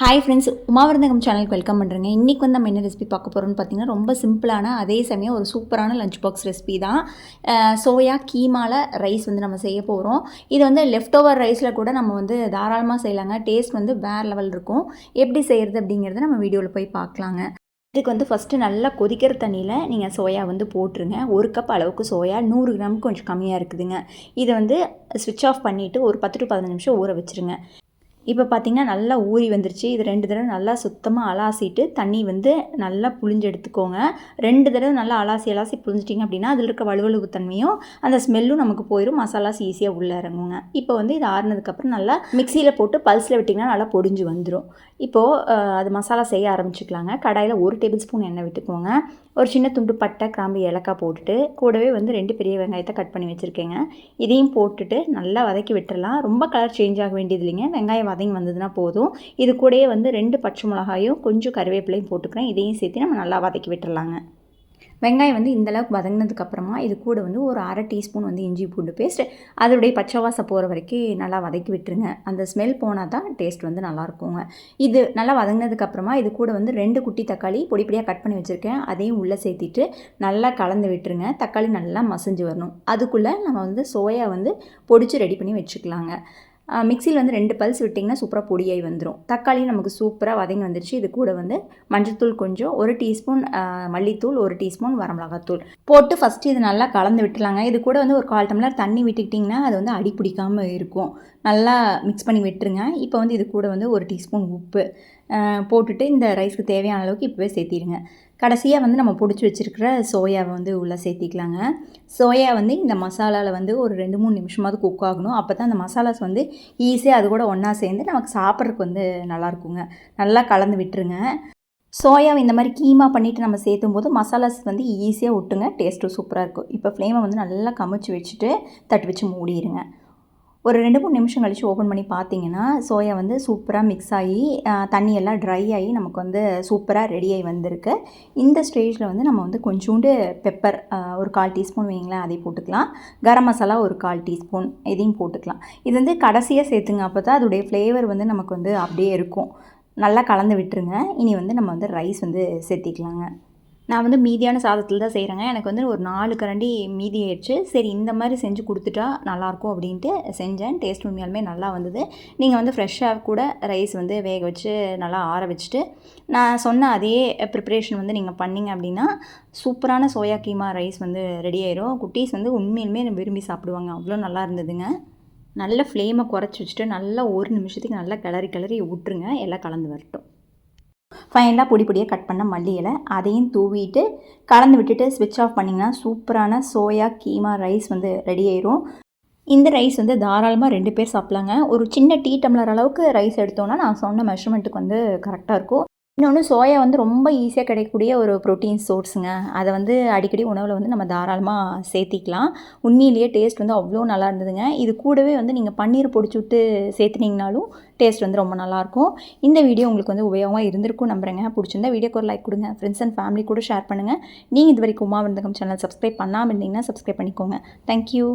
Hi friends, உமாவிருந்தகம் சேனலுக்கு welcome பண்ணுறேங்க. இன்றைக்கி வந்து நம்ம என்ன ரெசிபி பார்க்க போகிறோம்னு பார்த்தீங்கன்னா, ரொம்ப சிம்பிளான அதே சமயம் ஒரு சூப்பரான லஞ்ச் பாக்ஸ் ரெசிபி தான். சோயா கீமாவில் ரைஸ் வந்து நம்ம செய்ய போகிறோம். இது வந்து லெஃப்ட் ஓவர் ரைஸில் கூட நம்ம வந்து தாராளமாக செய்யலாங்க. டேஸ்ட் வந்து வேறு லெவல் இருக்கும். எப்படி செய்கிறது அப்படிங்கிறத நம்ம வீடியோவில் போய் பார்க்கலாங்க. இதுக்கு வந்து ஃபஸ்ட்டு நல்லா கொதிக்கிற தண்ணியில் நீங்கள் சோயா வந்து போட்டுருங்க. 1 கப் அளவுக்கு சோயா 100 கிராமுக்கு கொஞ்சம் கம்மியாக இருக்குதுங்க. இதை வந்து ஸ்விட்ச் ஆஃப் பண்ணிவிட்டு ஒரு 10 to 15 நிமிஷம் ஊற வச்சுருங்க. இப்போ பார்த்திங்கன்னா நல்லா ஊறி வந்துருச்சு. இது 2 தடவை நல்லா சுத்தமாக அலாசிட்டு தண்ணி வந்து நல்லா புழிஞ்சு எடுத்துக்கோங்க. 2 தடவை நல்லா அலாசி புழிஞ்சிட்டிங்க அப்படின்னா அதில் இருக்க வலுவலுப்பு தன்மையும் அந்த ஸ்மெல்லும் நமக்கு போயிடும். மசாலாஸ் ஈஸியாக உள்ளே இறங்குங்க. இப்போ வந்து இது ஆறுனதுக்கப்புறம் நல்லா மிக்சியில் போட்டு பல்ஸில் விட்டிங்கன்னா நல்லா பொடிஞ்சு வந்துடும். இப்போது அது மசாலா செய்ய ஆரம்பிச்சுக்கலாங்க. கடாயில் 1 டேபிள் ஸ்பூன் எண்ணெய் விட்டுக்கோங்க. ஒரு சின்ன துண்டு பட்டை, கிராம்பு, ஏலக்காய் போட்டுட்டு கூடவே வந்து 2 பெரிய வெங்காயத்தை கட் பண்ணி வச்சுருக்கேங்க. இதையும் போட்டுட்டு நல்லா வதக்கி விட்டுறலாம். ரொம்ப கலர் சேஞ்ச் ஆக வேண்டியது இல்லைங்க. வெங்காயம் வதங்கி வந்ததுன்னா போதும். இது கூடயே வந்து 2 பச்சை மிளகாயும் கொஞ்சம் கருவேப்பிலையும் போட்டுக்கிறேன். இதையும் சேர்த்து நம்ம நல்லா வதக்கி விட்டுறலாங்க. வெங்காயம் வந்து இந்தளவுக்கு வதங்கினதுக்கப்புறமா இது கூட வந்து ஒரு 1/2 டீஸ்பூன் வந்து இஞ்சி பூண்டு பேஸ்ட், அதோடைய பச்சை வாசம் போகிற வரைக்கும் நல்லா வதக்கி விட்டுருங்க. அந்த ஸ்மெல் போனால் தான் டேஸ்ட் வந்து நல்லாயிருக்குங்க. இது நல்லா வதங்கினதுக்கப்புறமா இது கூட வந்து 2 குட்டி தக்காளி பொடியாக கட் பண்ணி வச்சுருக்கேன். அதையும் உள்ளே சேர்த்திட்டு நல்லா கலந்து விட்டுருங்க. தக்காளி நல்லா மசிஞ்சு வரணும். அதுக்குள்ளே நம்ம வந்து சோயா வந்து பொடிச்சு ரெடி பண்ணி வச்சுக்கலாங்க. மிக்சியில் வந்து 2 பல்ஸ் விட்டிங்கன்னா சூப்பராக பொடியாகி வந்துடும். தக்காளி நமக்கு சூப்பராக வதங்கி வந்துருச்சு. இது கூட வந்து மஞ்சள்தூள் கொஞ்சம், 1 டீஸ்பூன் மல்லித்தூள், 1 டீஸ்பூன் வரமிளகாத்தூள் போட்டு ஃபஸ்ட்டு இது நல்லா கலந்து விட்டுலாங்க. இது கூட வந்து ஒரு 1/4 டம்ளர் தண்ணி விட்டுக்கிட்டிங்கன்னா அது வந்து அடி பிடிக்காமல் இருக்கும். நல்லா மிக்ஸ் பண்ணி விட்டுருங்க. இப்போ வந்து இது கூட வந்து 1 டீஸ்பூன் உப்பு போட்டுட்டு இந்த ரைஸ்க்கு தேவையான அளவுக்கு இப்போவே சேர்த்திடுங்க. கடைசியாக வந்து நம்ம பிடிச்சி வச்சுருக்கிற சோயாவை வந்து உள்ளே சேர்த்திக்கலாங்க. சோயா வந்து இந்த மசாலாவில் வந்து ஒரு 2-3 நிமிஷமாவது குக் ஆகணும். அப்போ தான் அந்த மசாலாஸ் வந்து ஈஸியாக அது கூட ஒன்றா சேர்ந்து நமக்கு சாப்பிட்றதுக்கு வந்து நல்லாயிருக்குங்க. நல்லா கலந்து விட்டுருங்க. சோயாவை இந்த மாதிரி கீமா பண்ணிவிட்டு நம்ம சேர்த்தும் போது மசாலாஸ் வந்து ஈஸியாக விட்டுங்க. டேஸ்ட்டும் சூப்பராக இருக்கும். இப்போ ஃப்ளேமை வந்து நல்லா கமிச்சு வச்சுட்டு தட்டு வச்சு மூடிடுங்க. ஒரு 2-3 நிமிஷம் கழித்து ஓப்பன் பண்ணி பார்த்தீங்கன்னா சோயா வந்து சூப்பராக மிக்ஸ் ஆகி தண்ணியெல்லாம் ட்ரை ஆகி நமக்கு வந்து சூப்பராக ரெடியாகி வந்திருக்கு. இந்த ஸ்டேஜில் வந்து நம்ம வந்து கொஞ்சோண்டு பெப்பர் ஒரு 1/4 டீஸ்பூன் வைங்களேன், அதை போட்டுக்கலாம். கரம் மசாலா ஒரு 1/4 டீஸ்பூன் இதையும் போட்டுக்கலாம். இது வந்து கடைசியாக சேர்த்துங்க. அப்போ தான் அதோடைய ஃப்ளேவர் வந்து நமக்கு வந்து அப்படியே இருக்கும். நல்லா கலந்து விட்டுருங்க. இனி வந்து நம்ம வந்து ரைஸ் வந்து சேர்த்திக்கலாங்க. நான் வந்து மீதியான சாதத்தில் தான் செய்கிறேங்க. எனக்கு வந்து ஒரு 4 கரண்டி மீதி ஆயிடுச்சு. சரி இந்த மாதிரி செஞ்சு கொடுத்துட்டா நல்லாயிருக்கும் அப்படின்ட்டு செஞ்சேன். டேஸ்ட் உண்மையாலுமே நல்லா வந்தது. நீங்கள் வந்து ஃப்ரெஷ்ஷாக கூட ரைஸ் வந்து வேக வச்சு நல்லா ஆற வச்சுட்டு நான் சொன்ன அதே ப்ரிப்ரேஷன் வந்து நீங்கள் பண்ணிங்க அப்படின்னா சூப்பரான சோயா கீமா ரைஸ் வந்து ரெடி ஆயிரும். குட்டீஸ் வந்து உண்மையிலுமே விரும்பி சாப்பிடுவாங்க. அவ்வளோ நல்லா இருந்ததுங்க. நல்ல ஃப்ளேமை குறைச்சி வச்சுட்டு நல்லா 1 நிமிஷத்துக்கு நல்லா கிளறி விட்டுருங்க. எல்லாம் கலந்து வரட்டும். ஃபைனலாக பொடியாக கட் பண்ண மல்லி இலை அதையும் தூவிட்டு கலந்து விட்டுட்டு ஸ்விட்ச் ஆஃப் பண்ணிங்கன்னா சூப்பரான சோயா கீமா ரைஸ் வந்து ரெடி ஆயிரும். இந்த ரைஸ் வந்து தாராளமாக 2 பேர் சாப்பிட்லாங்க. ஒரு சின்ன டீ டம்ளர் அளவுக்கு ரைஸ் எடுத்தோன்னா நான் சொன்ன மெஷர்மெண்ட்டுக்கு வந்து கரெக்டாக இருக்கும். இன்னொன்று சோயா வந்து ரொம்ப ஈஸியாக கிடைக்கக்கூடிய ஒரு ப்ரோட்டீன் சோர்ஸுங்க. அதை வந்து அடிக்கடி உணவில் வந்து நம்ம தாராளமாக சேர்த்திக்கலாம். உண்மையிலேயே டேஸ்ட் வந்து அவ்வளோ நல்லா இருந்ததுங்க. இது கூடவே வந்து நீங்கள் பன்னீர் பொடிச்சு விட்டு சேர்த்துனீங்கனாலும் டேஸ்ட் வந்து ரொம்ப நல்லாயிருக்கும். இந்த வீடியோ உங்களுக்கு வந்து உபயோகமாக இருந்திருக்கும் நம்புறேங்க. பிடிச்சிருந்தா வீடியோக்கு ஒரு லைக் கொடுங்க. ஃப்ரெண்ட்ஸ் அண்ட் ஃபேமிலி கூட ஷேர் பண்ணுங்கள். நீங்கள் இது வரைக்கும் உமாவிருந்தகம் சேனல் சப்ஸ்கிரைப் பண்ணாமல் இருந்தீங்கன்னா சப்ஸ்கிரைப் பண்ணிக்கோங்க. தேங்க்யூ.